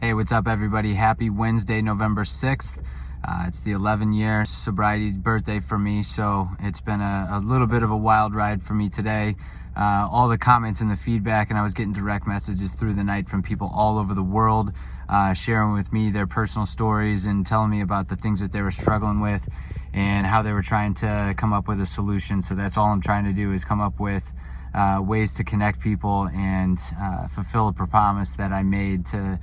Hey, what's up, everybody? Happy Wednesday, November 6th. It's the 11-year sobriety birthday for me, so it's been a little bit of a wild ride for me today. All the comments and the feedback, and I was getting direct messages through the night from people all over the world, sharing with me their personal stories and telling me about the things that they were struggling with and how they were trying to come up with a solution. So that's all I'm trying to do, is come up with ways to connect people and fulfill a promise that I made to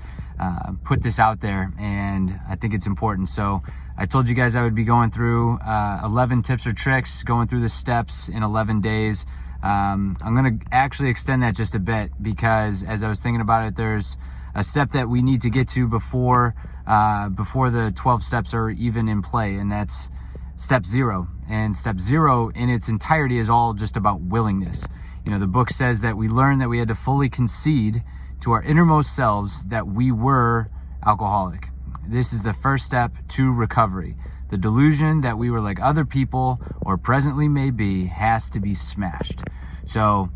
put this out there, and I think it's important. So I told you guys I would be going through 11 tips or tricks, going through the steps in 11 days. I'm going to actually extend that just a bit, because as I was thinking about it, there's a step that we need to get to before the 12 steps are even in play, and that's step 0. And step 0 in its entirety is all just about willingness. You know, the book says that we learned that we had to fully concede to our innermost selves that we were alcoholic. This is the first step to recovery. The delusion that we were like other people, or presently may be, has to be smashed. So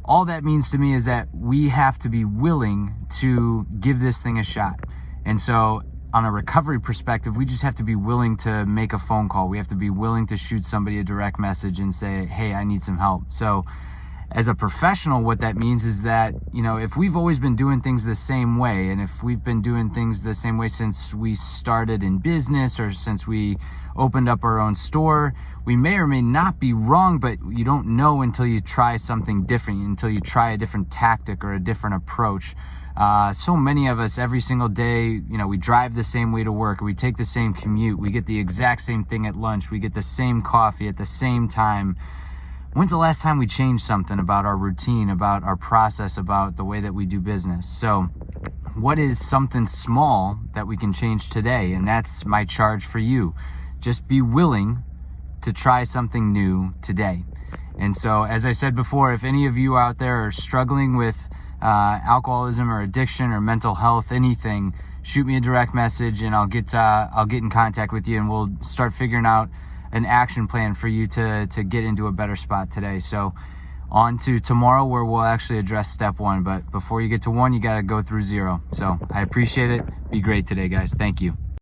all that means to me is that we have to be willing to give this thing a shot. And so on a recovery perspective, we just have to be willing to make a phone call. We have to be willing to shoot somebody a direct message and say, hey, I need some help. So as a professional, what that means is that, you know, if we've always been doing things the same way, and if we've been doing things the same way since we started in business or since we opened up our own store, we may or may not be wrong, but you don't know until you try something different, until you try a different tactic or a different approach. So many of us every single day, you know, we drive the same way to work, we take the same commute, we get the exact same thing at lunch, we get the same coffee at the same time. When's the last time we changed something about our routine, about our process, about the way that we do business? So what is something small that we can change today? And that's my charge for you. Just be willing to try something new today. And so, as I said before, if any of you out there are struggling with alcoholism or addiction or mental health, anything, shoot me a direct message and I'll get in contact with you, and we'll start figuring out an action plan for you to get into a better spot today. So on to tomorrow, where we'll actually address step 1. But before you get to 1, you got to go through 0. So I appreciate it. Be great today, guys. Thank you.